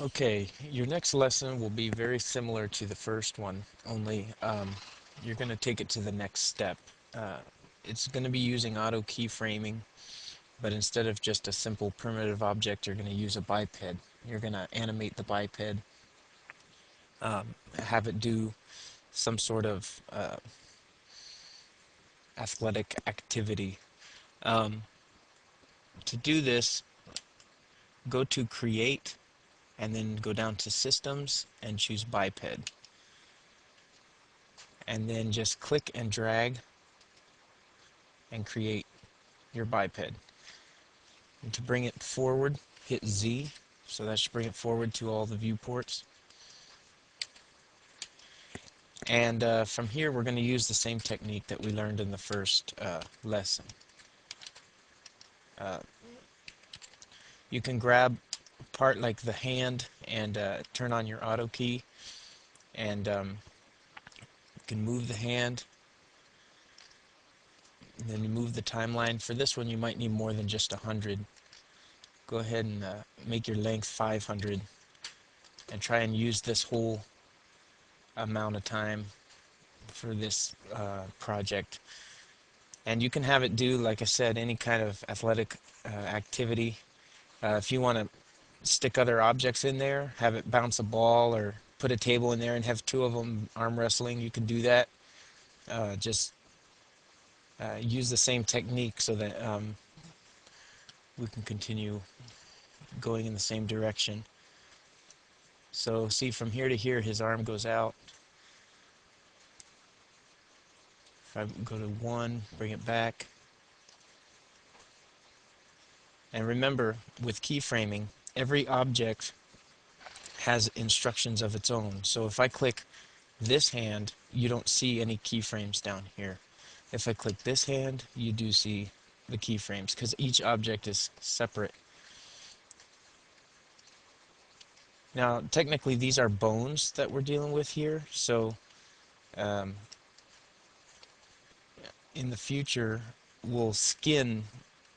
Okay, your next lesson will be very similar to the first one, only you're going to take it to the next step. Uh, it's going to be using auto keyframing, but instead of just a simple primitive object, you're going to use a biped. You're going to animate the biped, have it do some sort of athletic activity. Um, to do this, go to Create, and then go down to Systems and choose Biped. And then just click and drag and create your biped. And to bring it forward, hit Z, so that should bring it forward to all the viewports. And from here, we're going to use the same technique that we learned in the first lesson. Uh, you can grab a part like the hand and turn on your auto key, and you can move the hand, and then you move the timeline. For this one, you might need more than just 100. Go ahead and make your length 500 and try and use this whole amount of time for this project. And you can have it do, like I said, any kind of athletic activity. If you want to stick other objects in there, have it bounce a ball, or put a table in there and have two of them arm wrestling, you can do that. Just use the same technique so that we can continue going in the same direction. So see, from here to here, his arm goes out. If I go to 1, bring it back. And remember, with keyframing, every object has instructions of its own. So if I click this hand, you don't see any keyframes down here. If I click this hand, you do see the keyframes because each object is separate. Now, technically, these are bones that we're dealing with here. So um, in the future, we'll skin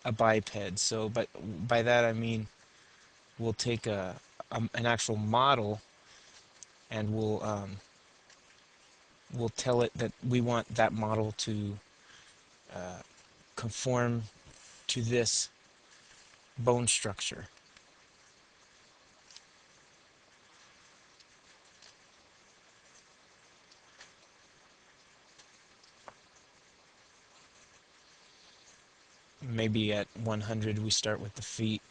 a biped. So, but by that I mean we'll take an actual model, and we'll tell it that we want that model to conform to this bone structure. Maybe at 100 we start with the feet.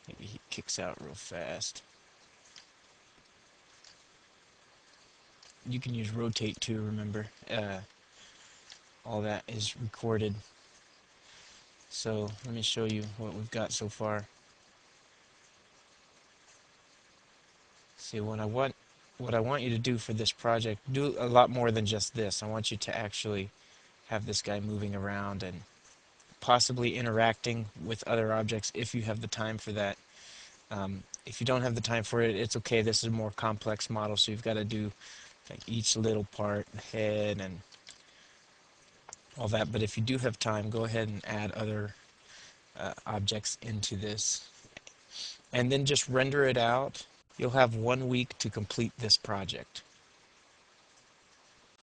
Maybe he kicks out real fast. You can use rotate too, remember. All that is recorded. So let me show you what we've got so far. See, what I want you to do for this project, do a lot more than just this. I want you to actually have this guy moving around and possibly interacting with other objects if you have the time for that. If you don't have the time for it, it's okay. This is a more complex model, so you've got to do like each little part, head and all that. But if you do have time, go ahead and add other objects into this, and then just render it out. You'll have 1 week to complete this project.